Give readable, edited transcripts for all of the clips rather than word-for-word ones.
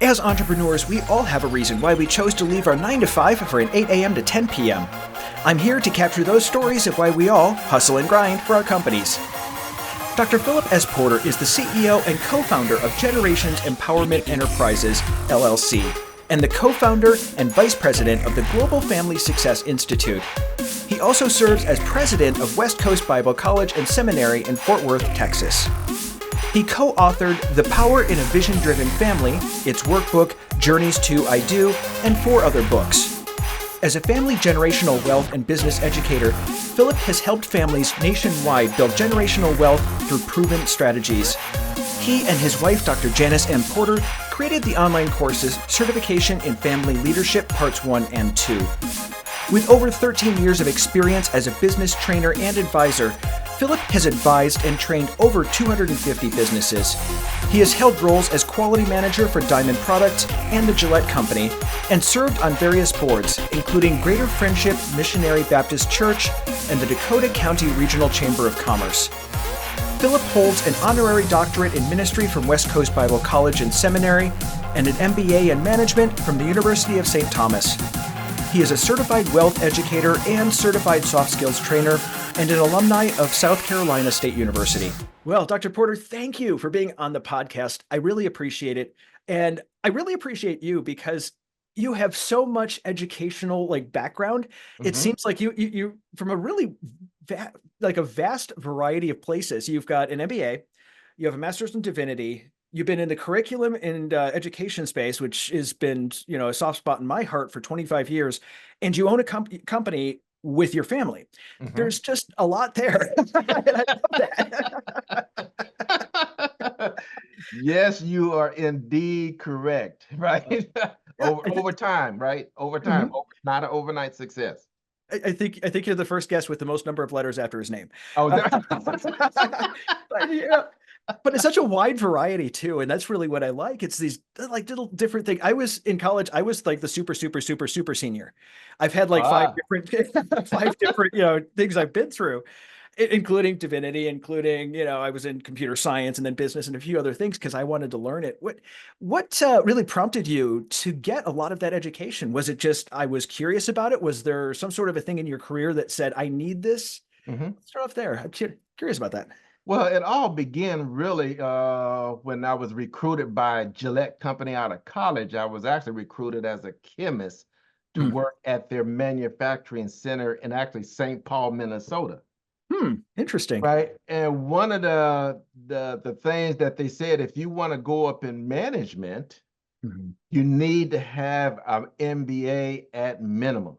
As entrepreneurs, we all have a reason why we chose to leave our 9 to 5 for an 8 a.m. to 10 p.m. I'm here to capture those stories of why we all hustle and grind for our companies. Dr. Phillip S. Porter is the CEO and co-founder of Generations Empowerment Enterprises, LLC, and the co-founder and vice president of the Global Family Success Institute. He also serves as president of West Coast Bible College and Seminary in Fort Worth, Texas. He co-authored The Power in a Vision-Driven Family, its workbook, Journeys to I Do, and 4 other books. As a family generational wealth and business educator, Phillip has helped families nationwide build generational wealth through proven strategies. He and his wife, Dr. Janice M. Porter, created the online courses Certification in Family Leadership Parts 1 and 2. With over 13 years of experience as a business trainer and advisor, Phillip has advised and trained over 250 businesses. He has held roles as quality manager for Diamond Products and the Gillette Company, and served on various boards, including Greater Friendship Missionary Baptist Church and the Dakota County Regional Chamber of Commerce. Phillip holds an honorary doctorate in ministry from West Coast Bible College and Seminary, and an MBA in management from the University of St. Thomas. He is a certified wealth educator and certified soft skills trainer, and an alumni of South Carolina State University. Well, Dr. Porter, thank you for being on the podcast. I really appreciate it. And I really appreciate you because you have so much educational background. It seems like you from a really a vast variety of places. You've got an MBA, you have a master's in divinity, you've been in the curriculum and education space, which has been, a soft spot in my heart for 25 years, and you own a company with your family. There's just a lot there. I love that. Yes, you are indeed correct, right? Over time, right? Over time, not an overnight success. I think you're the first guest with the most number of letters after his name. Oh, but it's such a wide variety too, and that's really what I like. It's these little different things. I was in college. I was like the super senior. I've had 5 different things I've been through, including divinity, including I was in computer science and then business and a few other things because I wanted to learn it. What really prompted you to get a lot of that education? Was it just I was curious about it? Was there some sort of a thing in your career that said I need this? Let's start off there. I'm curious about that. Well, it all began really when I was recruited by Gillette Company out of college. I was actually recruited as a chemist to work at their manufacturing center in actually St. Paul, Minnesota. Interesting. Right. And one of the things that they said, if you want to go up in management, you need to have an MBA at minimum.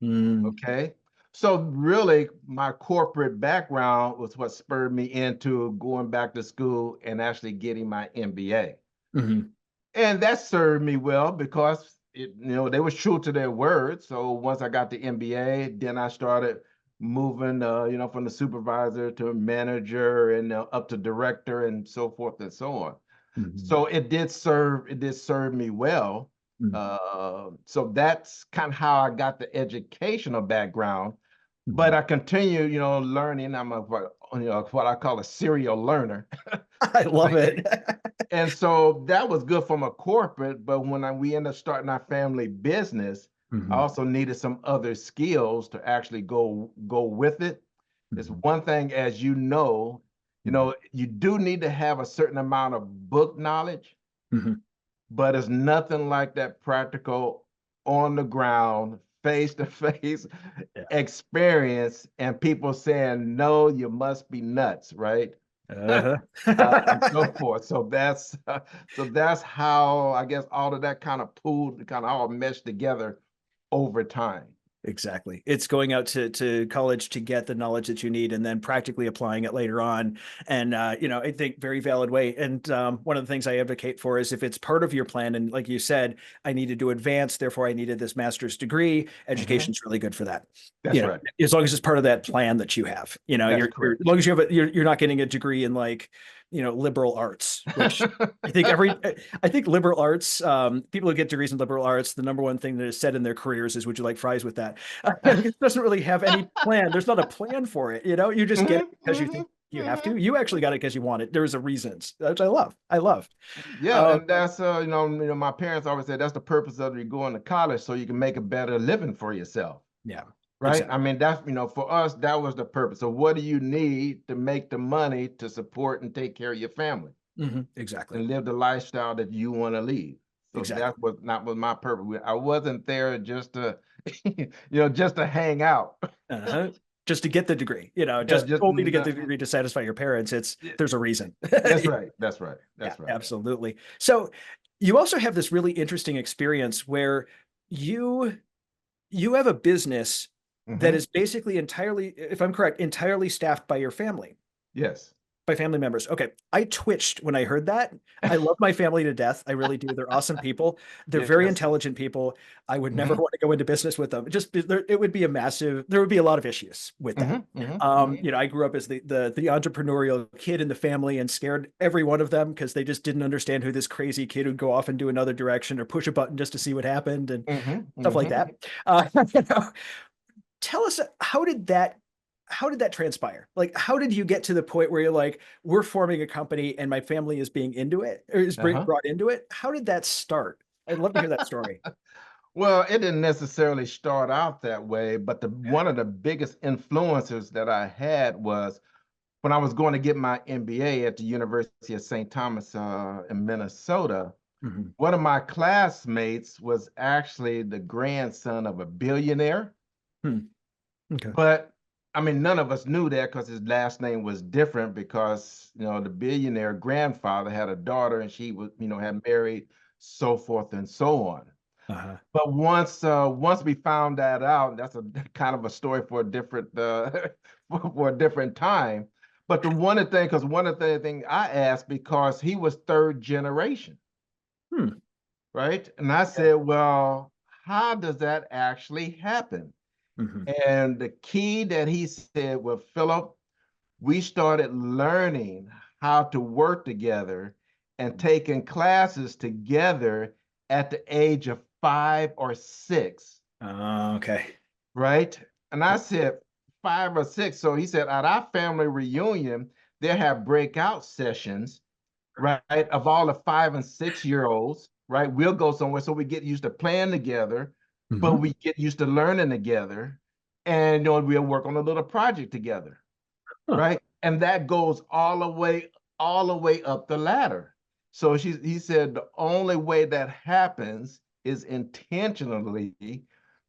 Okay. So really, my corporate background was what spurred me into going back to school and actually getting my MBA. And that served me well because they were true to their word. So once I got the MBA, then I started moving, from the supervisor to manager and up to director and so forth and so on. So it did serve me well. So that's kind of how I got the educational background. But I continue, learning. I'm what I call a serial learner. I love it. And so that was good from a corporate. But when we ended up starting our family business, I also needed some other skills to actually go with it. It's one thing, as you know, you do need to have a certain amount of book knowledge, but it's nothing like that practical, on the ground, face-to-face experience, and people saying, no, you must be nuts, right? And so forth. So that's how I guess all of that kind of pooled, kind of all meshed together over time. Exactly. It's going out to college to get the knowledge that you need and then practically applying it later on. And, I think very valid way. And one of the things I advocate for is if it's part of your plan, and like you said, I needed to advance, therefore I needed this master's degree, education's really good for that. That's right. As long as it's part of that plan that you have, as long as you have you're not getting a degree in liberal arts, which I think liberal arts, people who get degrees in liberal arts, the number one thing that is said in their careers is, would you like fries with that? It doesn't really have any plan. There's not a plan for it. You just get it because you think You have to. You actually got it because you want it. There's a reasons, which I love. I love. Yeah, and that's my parents always said that's the purpose of you going to college so you can make a better living for yourself. Yeah, Right. exactly. I mean, that's, for us, that was the purpose. So what do you need to make the money to support and take care of your family Exactly. and live the lifestyle that you want to lead? So Exactly. that was not was my purpose. I wasn't there just to, just to hang out. Uh-huh. Just to get the degree, Yeah, just just only to get the not, degree to satisfy your parents. There's a reason. that's right. That's right. Yeah, That's right. absolutely. So you also have this really interesting experience where you you have a business that Hmm. is basically entirely, if I'm correct, entirely staffed by your family. Yes. By family members. Okay. I twitched when I heard that. I love my family to death. I really do. They're awesome people. They're very Yes. intelligent people. I would never Hmm. want to go into business with them. It would be there would be a lot of issues with that. Hmm. Hmm. Hmm. I grew up as the entrepreneurial kid in the family and scared every one of them because they just didn't understand who this crazy kid would go off and do another direction or push a button just to see what happened and Hmm. stuff like Hmm. that. Tell us how did that transpire? Like, how did you get to the point where you're like, we're forming a company and my family is being into it or is Uh-huh. brought into it? How did that start? I'd love to hear that story. Well, it didn't necessarily start out that way, but one of the biggest influences that I had was when I was going to get my MBA at the University of St. Thomas in Minnesota. Mm-hmm. One of my classmates was actually the grandson of a billionaire, Hmm. Okay. but I mean, none of us knew that because his last name was different because, the billionaire grandfather had a daughter and she was, had married, so forth and so on. Uh-huh. But once we found that out, that's a kind of a story for a different for a different time. But because one of the thing I asked because he was third generation, Hmm. right? And I Yeah. said, well, how does that actually happen? Mm-hmm. And the key that he said, well, Philip, we started learning how to work together and taking classes together at the age of 5 or 6, Okay. right? And I Yeah. said 5 or 6. So he said at our family reunion, they have breakout sessions, right, of all the 5 and 6 year olds, right? We'll go somewhere so we get used to playing together, but Mm-hmm. we get used to learning together, and we'll work on a little project together, Huh. right? And that goes all the way up the ladder. So he said the only way that happens is intentionally.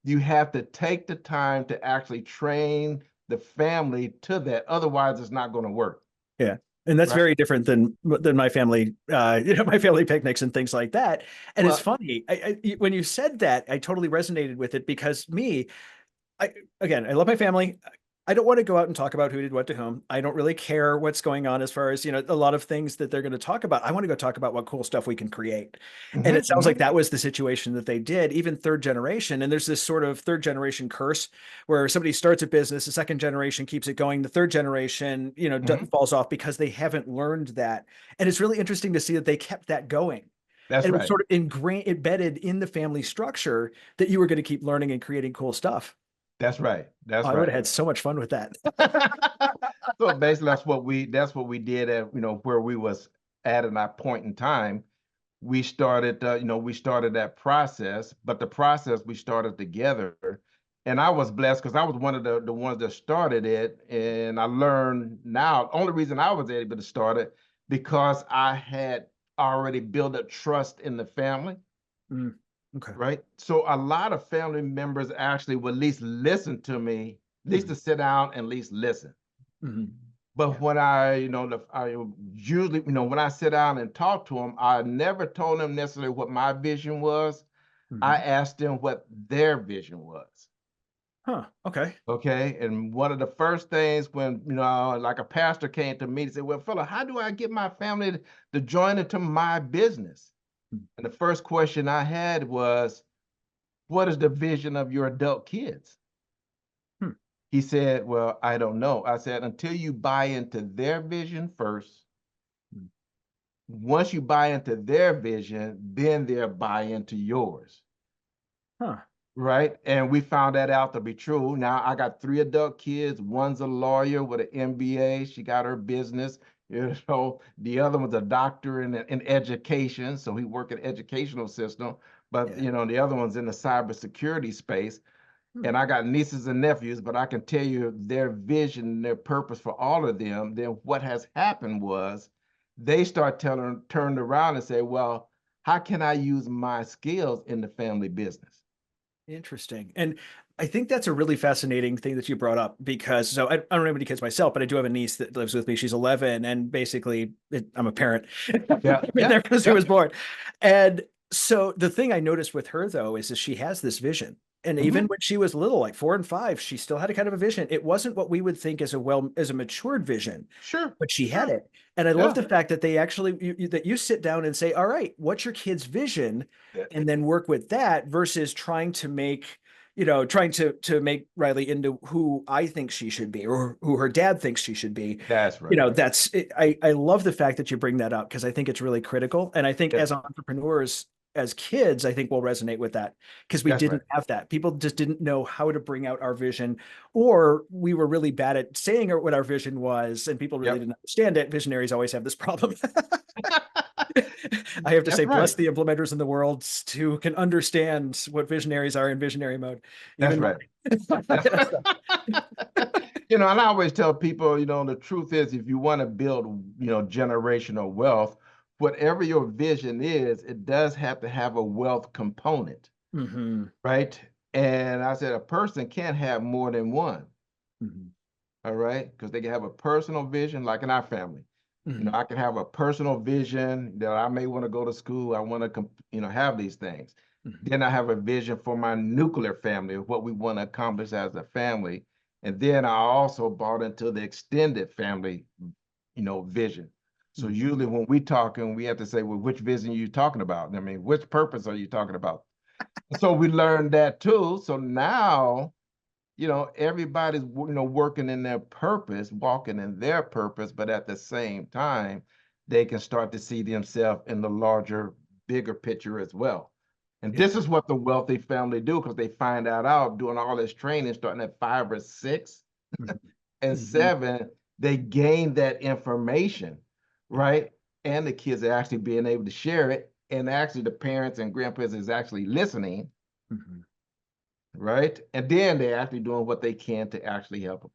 You have to take the time to actually train the family to that. Otherwise, it's not going to work. Yeah. And that's Right. very different than my family, my family picnics and things like that. And it's Well, funny, when you said that, I totally resonated with it because I love my family. I don't want to go out and talk about who did what to whom. I don't really care what's going on as far as, a lot of things that they're going to talk about. I want to go talk about what cool stuff we can create. And it sounds like mhm. that was the situation that they did, even third generation. And there's this sort of third generation curse where somebody starts a business, the second generation keeps it going, the third generation, falls off because they haven't learned that. And it's really interesting to see that they kept that going. That's And it was right. sort of embedded in the family structure that you were going to keep learning and creating cool stuff. That's right. Oh, That's I would have right. had so much fun with that. So basically, that's what we did at where we was at in that point in time. We started that process, but the process we started together, and I was blessed because I was one of the ones that started it, and I learned now. Only reason I was able to start it because I had already built up trust in the family, Mm, okay. right? So a lot of family members actually would at least listen to me, at least Mhm. to sit down and at least listen. Mhm. But Yeah. when I usually, when I sit down and talk to them, I never told them necessarily what my vision was. I Mhm. asked them what their vision was. Huh. Okay. Okay. And one of the first things when, like a pastor came to me and said, well, fella, how do I get my family to join into my business? Mm. And the first question I had was, what is the vision of your adult kids? Hmm. He said, well, I don't know. I said, until you buy into their vision first, Mm. once you buy into their vision, then they'll buy into yours. Huh. Right. And we found that out to be true. Now I got 3 adult kids. One's a lawyer with an MBA. She got her business. The other one's a doctor in education. So he worked in educational system. But Yeah. the other one's in the cybersecurity space. Hmm. And I got nieces and nephews, but I can tell you their vision, their purpose for all of them. Then what has happened was they turned around and say, well, how can I use my skills in the family business? Interesting. And I think that's a really fascinating thing that you brought up because so I don't have any kids myself, but I do have a niece that lives with me. She's 11 and basically I'm a parent. Yeah, I've been yeah, there since she yeah. was born. And so the thing I noticed with her though is that she has this vision. And even Hmm. when she was little, like 4 and 5, she still had a kind of a vision. It wasn't what we would think as a matured vision, Sure, but she had sure. it. And I love Yeah. the fact that they actually that you sit down and say, all right, what's your kid's vision? Yeah, And then work with that versus trying to make trying to make Riley into who I think she should be or who her dad thinks she should be. that's right. That's it. I love the fact that you bring that up because I think it's really critical. And I think Yeah, as entrepreneurs, as kids, I think we'll resonate with that because we that's right. didn't have that. People just didn't know how to bring out our vision, or we were really bad at saying what our vision was, and people really Yep. didn't understand it. Visionaries always have this problem. I have to That's say, bless right. the implementers in the world who can understand what visionaries are in visionary mode. That's Even right. mine. That's and I always tell people, the truth is if you want to build, generational wealth, whatever your vision is, it does have to have a wealth component, Hmm. right? And I said a person can't have more than one. Hmm. All right, because they can have a personal vision, like in our family. Hmm. I can have a personal vision that I may want to go to school. I want to, have these things. Hmm. Then I have a vision for my nuclear family of what we want to accomplish as a family. And then I also bought into the extended family, vision. So Hmm. usually when we talking, we have to say, well, which vision are you talking about? I mean, which purpose are you talking about? So we learned that too. So now everybody's working in their purpose, walking in their purpose, but at the same time, they can start to see themselves in the larger, bigger picture as well. And Yeah. this is what the wealthy family do because they find that out doing all this training, starting at 5 or 6 and Hmm. 7, they gain that information, Yeah. right? And the kids are actually being able to share it. And actually, the parents and grandparents is actually listening, Hmm. right? And then they're actually doing what they can to actually help them.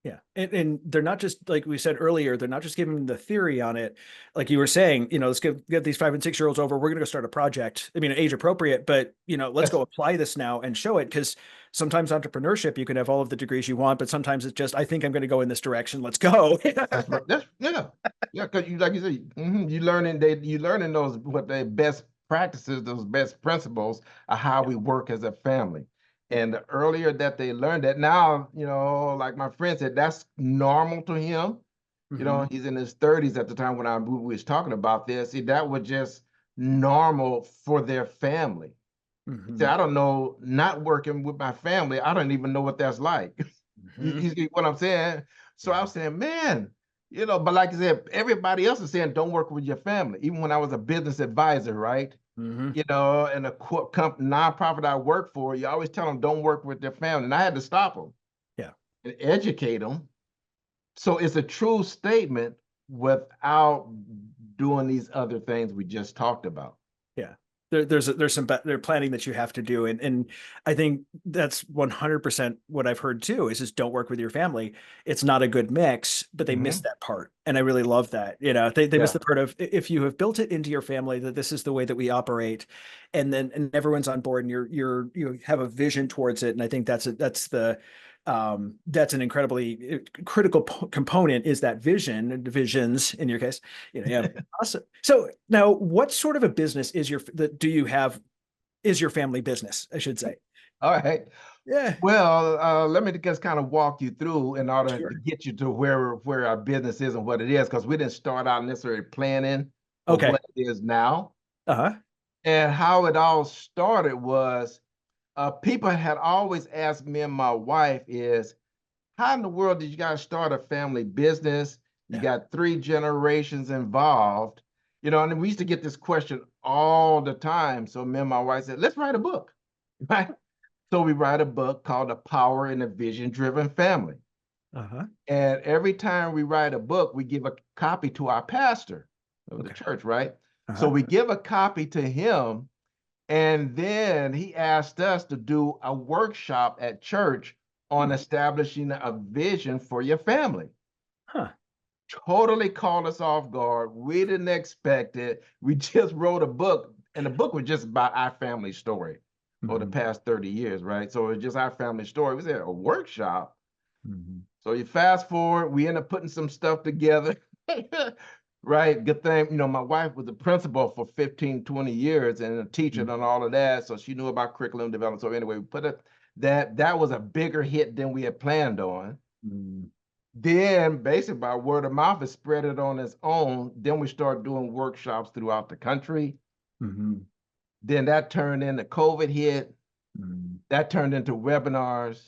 Yeah. And they're not just like we said earlier, they're not just giving the theory on it. Like you were saying, let's get these 5 and 6 year olds over. We're going to go start a project. I mean, age appropriate, but let's go Yes, apply this now and show it. Because sometimes entrepreneurship, you can have all of the degrees you want, but sometimes it's just, I think I'm going to go in this direction. Let's go. that's right. That's yeah, yeah. Because you like you say, you learning those what their best practices, those best principles of how Yeah. we work as a family. Yeah. And the earlier that they learn that, now like my friend said, that's normal to him. Hmm. He's in his 30s at the time when we was talking about this. See, that was just normal for their family. He said, Hmm. I don't know, not working with my family, I don't even know what that's like. You Hmm. see what I'm saying? So I Yeah. was saying, man, but like I said, everybody else is saying don't work with your family. Even when I was a business advisor, right? Hmm. In a nonprofit I work for, you always tell them don't work with their family. And I had to stop them Yeah. and educate them. So it's a true statement without doing these other things we just talked about. Yeah. There's some planning that you have to do. And I think that's 100% what I've heard too, is just don't work with your family. It's not a good mix, but they miss Hmm. that part. And I really love that. They miss Yeah. the part of if you have built it into your family that this is the way that we operate, and everyone's on board and you have a vision towards it. And I think that's an incredibly critical component is that vision and visions in your case. Yeah. Awesome. So now, what sort of a business do you have? Is your family business, I should say? All right. Yeah, Well, let me just kind of walk you through in order to sure. get you to where our business is and what it is, because we didn't start out necessarily planning for Okay. what it is now. Uh-huh. And how it all started was people had always asked me and my wife is, how in the world did you guys start a family business? You Yeah. got 3 generations involved, and we used to get this question all the time. So me and my wife said, let's write a book, right? So we write a book called The Power in a Vision Driven Family. Uh-huh. And every time we write a book, we give a copy to our pastor of the Okay. church, right? So Uh-huh. we give a copy to him, and then he asked us to do a workshop at church on establishing a vision for your family. Huh. Totally caught us off guard. We didn't expect it. We just wrote a book, and the book was just about our family story over the past 30 years, right? So it was just our family story. We said a workshop. So you fast forward, we end up putting some stuff together. Right. Good thing, my wife was a principal for 15, 20 years and a teacher and all of that. So she knew about curriculum development. So anyway, we put it that was a bigger hit than we had planned on. Then basically by word of mouth, it spread it on its own. Then we started doing workshops throughout the country. Then that turned into COVID hit. That turned into webinars.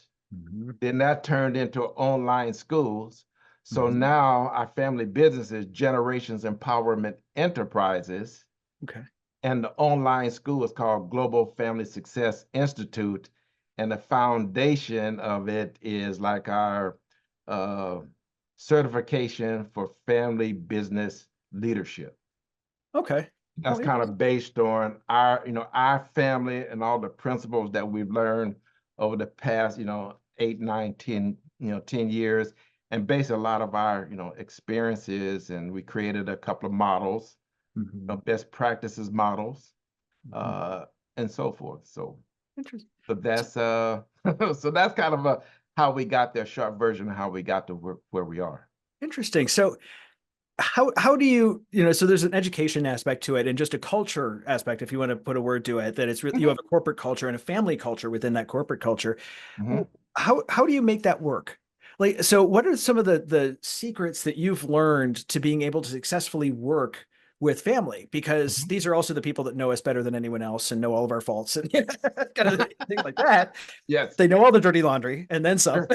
Then that turned into online schools. So now our family business is Generations Empowerment Enterprises. Okay. And the online school is called Global Family Success Institute. And the foundation of it is like our certification for family business leadership. Okay. That's kind of based on our family and all the principles that we've learned over the past, 8, 9, 10, 10 years, and based a lot of our, experiences. And we created a couple of models, best practices models, and so forth. So, Interesting. so that's so that's kind of how we got there, short version of how we got to where we are. Interesting. So how do you, so there's an education aspect to it and just a culture aspect, if you want to put a word to it, that it's really, you have a corporate culture and a family culture within that corporate culture. How do you make that work? Like, so what are some of the secrets that you've learned to being able to successfully work with family? Because these are also the people that know us better than anyone else and know all of our faults and kind of things like that. Yes. They know all the dirty laundry and then some,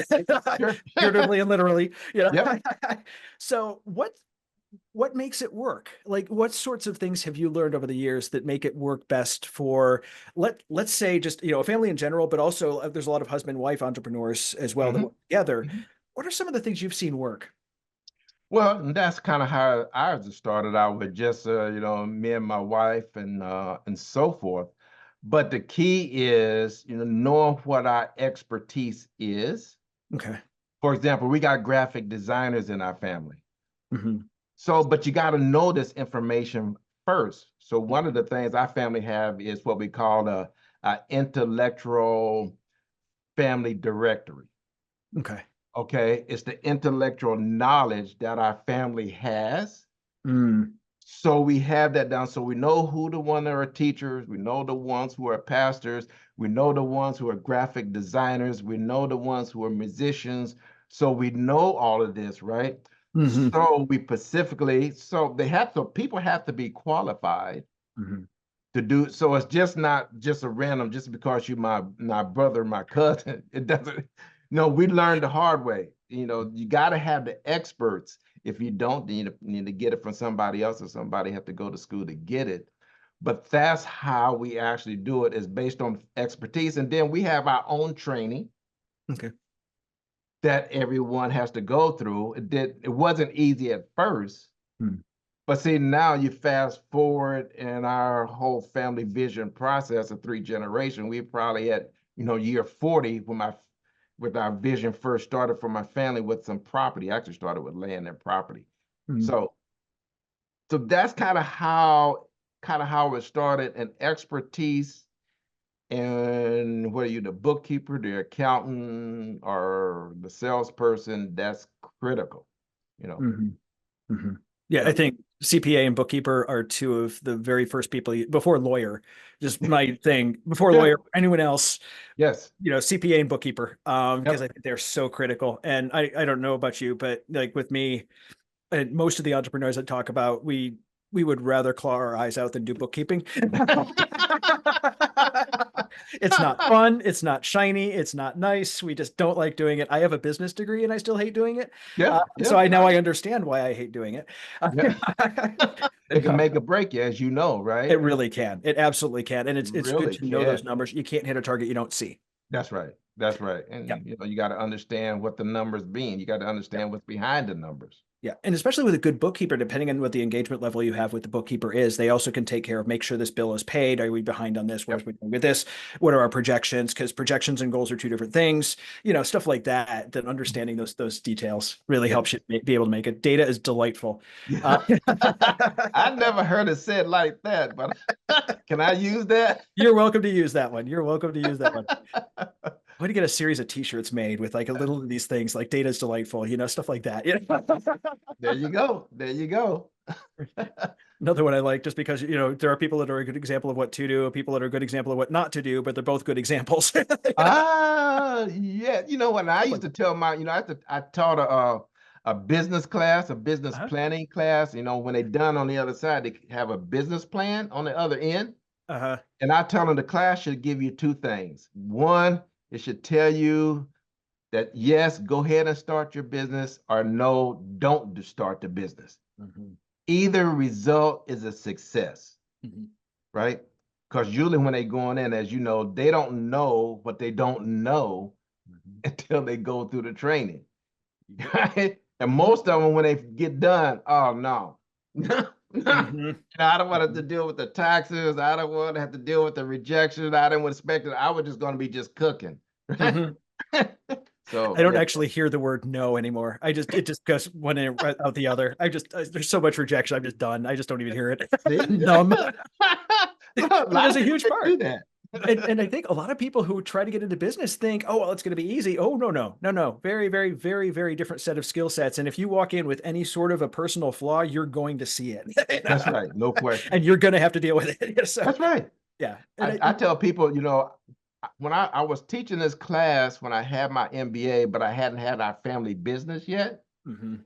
figuratively and literally, Yep. So what makes it work? Like, what sorts of things have you learned over the years that make it work best for, let's say, just, a family in general, but also there's a lot of husband wife entrepreneurs as well that work together. What are some of the things you've seen work? Well, that's kind of how ours started out with just me and my wife and so forth. But the key is knowing what our expertise is. Okay. For example, we got graphic designers in our family. So, but you got to know this information first. So one of the things our family have is what we call a intellectual family directory. Okay. Okay, it's the intellectual knowledge that our family has. So we have that down. So we know who the ones that are teachers, we know the ones who are pastors, we know the ones who are graphic designers, we know the ones who are musicians. So we know all of this, right? So we specifically, people have to be qualified to do. So it's just not just a random, just because you're my brother, my cousin, it doesn't. No, we learned the hard way. You got to have the experts. If you don't, then you need to get it from somebody else, or somebody have to go to school to get it. But that's how we actually do it, is based on expertise. And then we have our own training. Okay. That everyone has to go through. It wasn't easy at first. But see, now you fast forward in our whole family vision process of 3 generations, we probably at year 40 when with our vision first started for my family with some property. I actually started with land and property. So that's kind of how it started, and expertise. And whether you're the bookkeeper, the accountant, or the salesperson, that's critical. Yeah, I think CPA and bookkeeper are two of the very first people before lawyer. Just my thing before lawyer, anyone else. Yes. CPA and bookkeeper, because I think they're so critical. And I don't know about you, but like with me and most of the entrepreneurs I talk about, we would rather claw our eyes out than do bookkeeping. It's not fun. It's not shiny. It's not nice. We just don't like doing it. I have a business degree and I still hate doing it. So I understand why I hate doing it. It can make or break you, as you know, right? It really can. It absolutely can. And it's really good to know those numbers. You can't hit a target you don't see. That's right. That's right. Yeah. And you got to understand what the numbers mean. You got to Yeah. understand what's behind the numbers. Yeah. And especially with a good bookkeeper, depending on what the engagement level you have with the bookkeeper is, they also can take care of make sure this bill is paid. Are we behind on this? Where's Yep. we going with this? What are our projections? Because projections and goals are two different things, stuff like that. That understanding those details really Yeah. helps you be able to make it. Data is delightful. Yeah. I never heard it said like that, but can I use that? You're welcome to use that one. You're welcome to use that one. I'm going to get a series of t-shirts made with like a little of these things like data is delightful, stuff like that. There you go. There you go. Another one I like just because, there are people that are a good example of what to do, people that are a good example of what not to do, but they're both good examples. Yeah. When I used to tell I taught a business class, a business Uh-huh. planning class. When they done on the other side, they have a business plan on the other end. Uh-huh. And I tell them the class should give you two things. One, it should tell you that yes, go ahead and start your business, or no, don't start the business. Mm-hmm. Either result is a success, Mm-hmm. right? Because usually when they go in, as you know, they don't know what they don't know Mm-hmm. until they go through the training, right? And Mm-hmm. most of them, when they get done, oh no, Mm-hmm. I don't want to have to deal with the taxes. I don't want to have to deal with the rejection. I didn't expect it. I was just going to be just cooking, right? Mm-hmm. So I don't yeah, actually hear the word no anymore. It just goes one in out the other. There's so much rejection. I'm just done. I just don't even hear it. see, Numb. a But lot there's of a people huge can part. do that. And I think a lot of people who try to get into business think, oh, well, it's going to be easy. Oh, no, no, no, no. Very, very, very, very different set of skill sets. And if you walk in with any sort of a personal flaw, you're going to see it. That's right, no question. And you're going to have to deal with it. So, That's right. yeah. I tell people, when I was teaching this class when I had my MBA, but I hadn't had our family business yet. Mhm.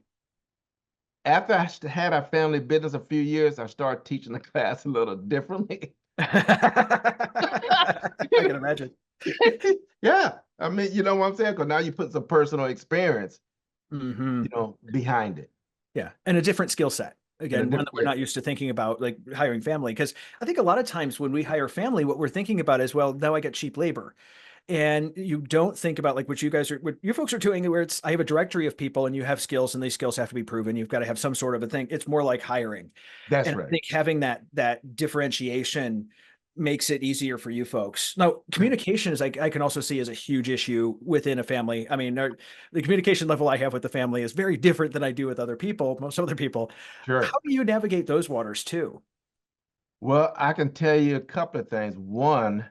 After I had our family business a few years, I started teaching the class a little differently. I can imagine. Yeah, I mean, you know what I'm saying? Because now you put some personal experience, Hmm. behind it. Yeah. And a different skill set. And a Again, one different, that we're not used to thinking about, like hiring family. Because I think a lot of times when we hire family, what we're thinking about is, well, now I get cheap labor. And you don't think about like what you folks are doing, where I have a directory of people and you have skills and these skills have to be proven. You've got to have some sort of a thing. It's more like hiring. that's And I right. think having that differentiation makes it easier for you folks. Now, communication is I can also see as a huge issue within a family. I mean, the communication level I have with the family is very different than I do with other people, most other people. Sure. How do you navigate those waters too? Well, I can tell you a couple of things. One,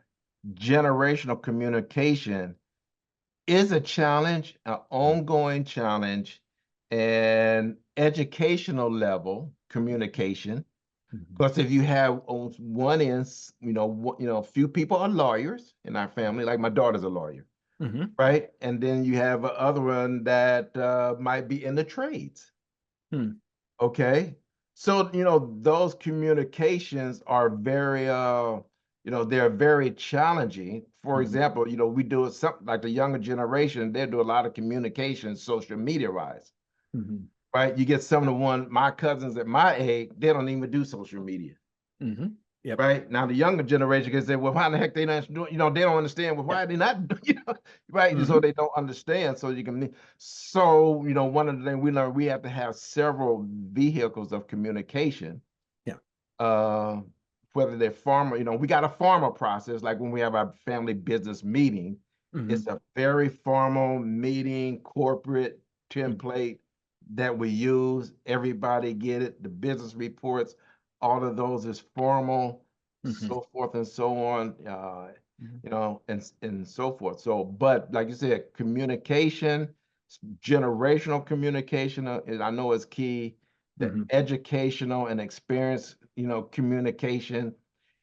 generational communication is a challenge, an ongoing challenge, and educational level communication. Mhm. Because if you have on one end, a few people are lawyers in our family, like my daughter's a lawyer, Mhm. right? And then you have a other one that might be in the trades. Hmm. Okay. So, those communications are they're very challenging. For Mhm. example, we do something like the younger generation, they do a lot of communication social media wise, Mhm. right? You get some of my cousins at my age, they don't even do social media. Mhm. Yep. Right now, the younger generation can say, "Well, why the heck they not doing?" They don't understand. Well, Yeah. why are they not? Right? So Mhm. they don't understand. So you can. So one of the things we learned, we have to have several vehicles of communication. Yeah. Uh, Whether they're farmer, we got a formal process. Like when we have our family business meeting, it's Mhm. a very formal meeting, corporate Mhm. template that we use. Everybody get it. The business reports, all of those is formal, Mhm. so forth and so on. Mhm. And so forth. So, but like you said, communication, generational communication, I know is key. The Mhm. educational and experience, communication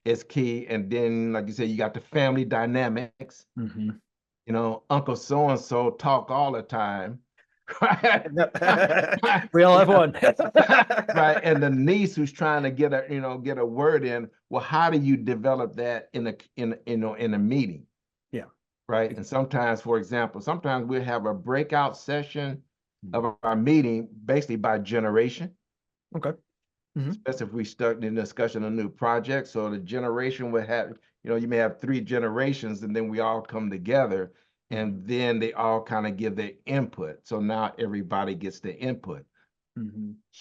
is key. And then, like you said, you got the family dynamics. Mhm. Uncle so and so talk all the time, right? We all have one. Right, and the niece who's trying to get a word in. Well, how do you develop that in a meeting, Yeah. right? And sometimes, for example, sometimes we'll have a breakout session Mhm. of our meeting basically by generation, Okay. Mhm. especially if we start in discussion of new projects. So the generation would have you may have 3 generations, and then we all come together, and then they all kind of give their input. So now everybody gets their input.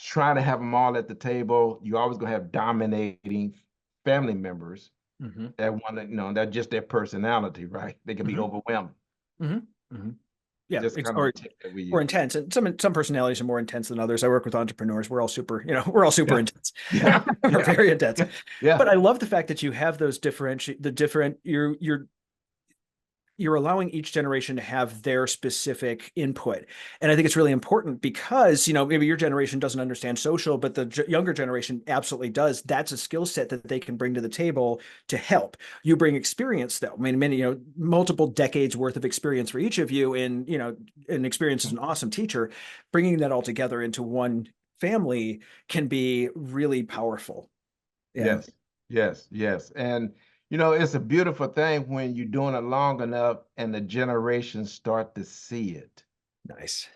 Trying to have them all at the table, you always gonna have dominating family members that want to, that's just their personality, right? They can be overwhelming. Yeah, Just kind or, of that we or use. intense, and some personalities are more intense than others. I work with entrepreneurs. We're all super, we're all super intense. Yeah. We're very intense. Yeah. But I love the fact that you have those you're allowing each generation to have their specific input. And I think it's really important because, maybe your generation doesn't understand social, but the younger generation absolutely does. That's a skill set that they can bring to the table to help. You bring experience, though. I mean, many, multiple decades worth of experience for each of you, and, and experience as an awesome teacher. Bringing that all together into one family can be really powerful. Yeah. Yes. And it's a beautiful thing when you're doing it long enough and the generations start to see it. Nice.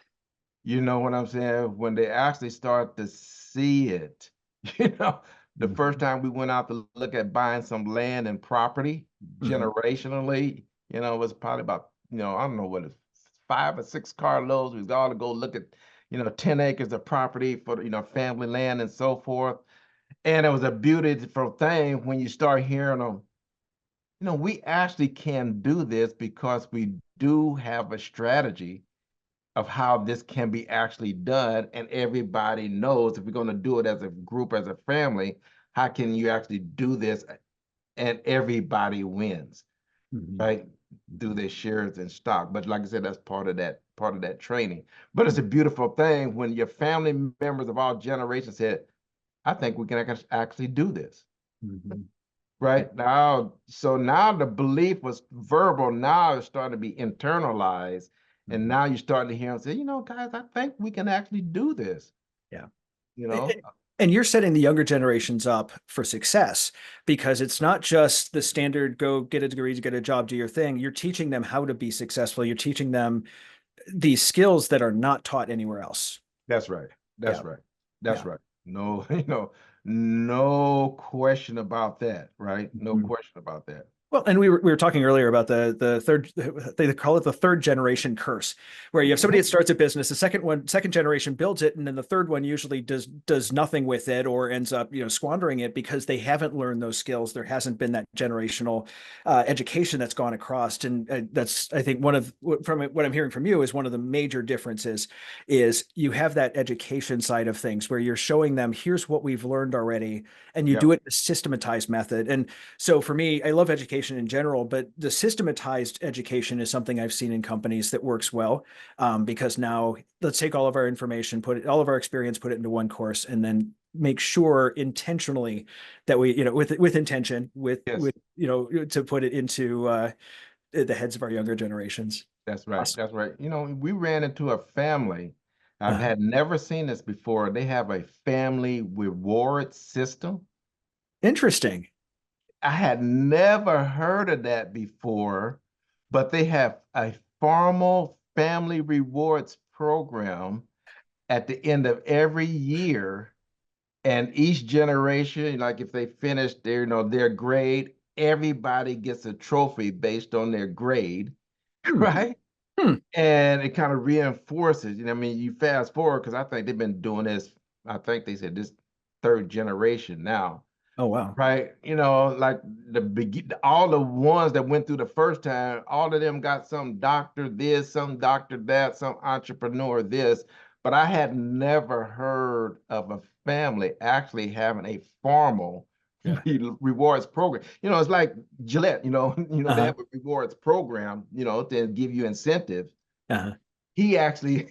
You know what I'm saying? When they actually start to see it, the first time we went out to look at buying some land and property generationally, it was probably about, I don't know what, 5 or 6 carloads. We was all to go look at, 10 acres of property for, family land and so forth. And it was a beautiful thing when you start hearing them. We actually can do this because we do have a strategy of how this can be actually done. And everybody knows if we're going to do it as a group, as a family, how can you actually do this and everybody wins, right? Do their shares in stock. But like I said, that's part of that training. But it's a beautiful thing when your family members of all generations said, I think we can actually do this. Right now, so now the belief was verbal. Now it's starting to be internalized, and now you're starting to hear them say, guys, I think we can actually do this. Yeah. You know, And you're setting the younger generations up for success because it's not just the standard go get a degree, get a job, do your thing. You're teaching them how to be successful. You're teaching them these skills that are not taught anywhere else. That's right. That's Yeah. right. That's Yeah. right. No, no question about that, right? No question about that. Well, and we were talking earlier about the third, they call it the third generation curse, where you have somebody that starts a business, the second generation builds it, and then the third one usually does nothing with it or ends up squandering it because they haven't learned those skills. There hasn't been that generational education that's gone across, and that's, I think, from what I'm hearing from you is one of the major differences is you have that education side of things where you're showing them here's what we've learned already, and you do it in a systematized method. And so for me, I love education in general, but the systematized education is something I've seen in companies that works well, because now let's take all of our information, all of our experience, put it into one course, and then make sure intentionally that we, with intention, Yes. to put it into the heads of our younger generations. That's right. Awesome. That's right. We ran into a family. I've had never seen this before. They have a family reward system. Interesting. I had never heard of that before, but they have a formal family rewards program at the end of every year. And each generation, like if they finish their grade, everybody gets a trophy based on their grade, right? And it kind of reinforces, you fast forward, because I think they've been doing this, I think they said this third generation now. Oh, wow. Right. Like all the ones that went through the first time, all of them got some doctor this, some doctor that, some entrepreneur this. But I had never heard of a family actually having a formal rewards program. It's like Gillette, they have a rewards program, to give you incentive. He actually,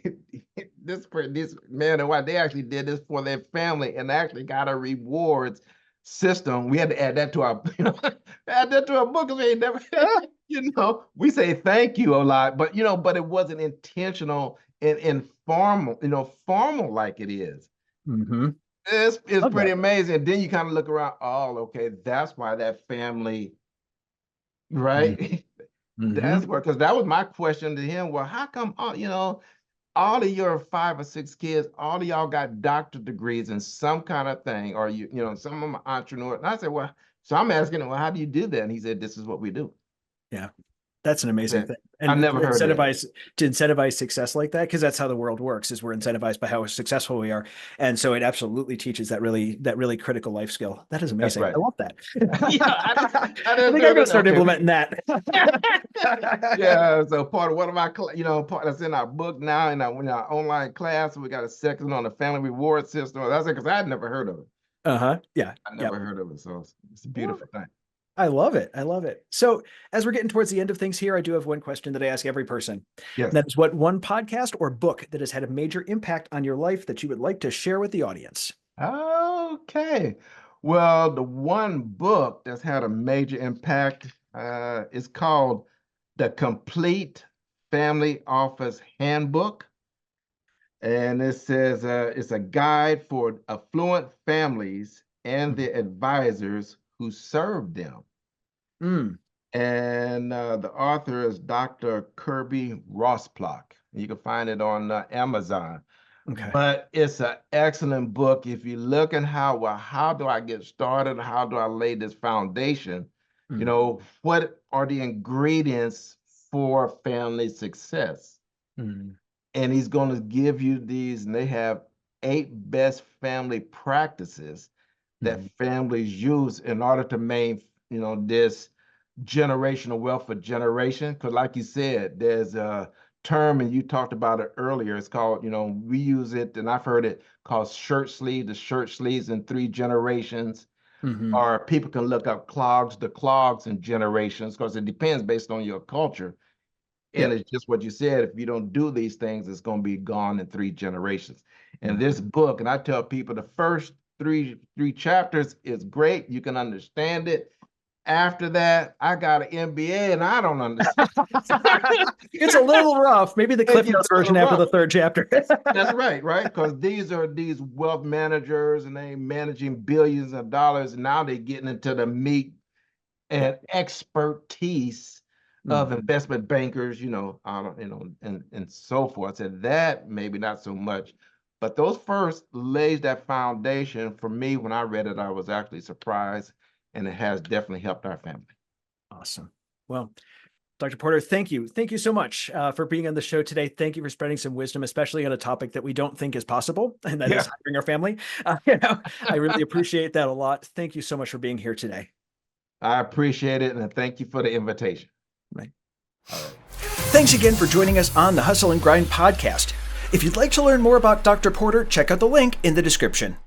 this man and wife, they actually did this for their family and actually got a rewards system. We had to add that to our, add that to our book. We ain't never, we say thank you a lot, but but it wasn't intentional and informal, formal like it is. It's pretty amazing. And then you kind of look around, oh, okay, that's why that family, right? That's where, because that was my question to him. Well, how come all of your 5 or 6 kids, all of y'all got doctorate degrees in some kind of thing, or some of them are entrepreneurs. And I said, well, So I'm asking him, well, how do you do that? And he said, this is what we do. Yeah. That's an amazing thing. And I never heard that. To incentivize success like that, because that's how the world works, is we're incentivized by how successful we are. And so it absolutely teaches that really critical life skill. That is amazing. Right. I love that. I think I'm going to start implementing that. Yeah. So part of one of my, part that's in our book now, in our online class, we got a section on the family reward system. That's it, because I had never heard of it. Yeah. I never heard of it. So it's a beautiful thing. I love it. I love it. So as we're getting towards the end of things here, I do have one question that I ask every person. Yes. That is, what one podcast or book that has had a major impact on your life that you would like to share with the audience? Okay. Well, the one book that's had a major impact is called The Complete Family Office Handbook. And it says it's a guide for affluent families and their advisors who serve them. And the author is Dr. Kirby Rossplock. You can find it on Amazon. Okay. But it's an excellent book. If you look at how do I get started? How do I lay this foundation? What are the ingredients for family success? And he's going to give you these, and they have 8 best family practices that families use in order to maintain, this generational wealth for generation. Because like you said, there's a term, and you talked about it earlier. It's called, we use it, and I've heard it called shirt sleeve, the shirt sleeves in 3 generations. Or people can look up the clogs in generations, because it depends based on your culture. And it's just what you said. If you don't do these things, it's going to be gone in 3 generations. And this book, and I tell people, the first three chapters is great. You can understand it. After that, I got an MBA and I don't understand. It's a little rough. Maybe the Cliff Notes version after the 3rd chapter. That's right? Because these are wealth managers, and they managing billions of dollars. And now they're getting into the meat and expertise of investment bankers, and so forth. So that maybe not so much, but those first lays that foundation for me. When I read it, I was actually surprised, and it has definitely helped our family. Awesome. Well, Dr. Porter, thank you. Thank you so much for being on the show today. Thank you for spreading some wisdom, especially on a topic that we don't think is possible, and that is hiring our family. I really appreciate that a lot. Thank you so much for being here today. I appreciate it, and thank you for the invitation. Right. All right. Thanks again for joining us on the Hustle and Grind podcast. If you'd like to learn more about Dr. Porter, check out the link in the description.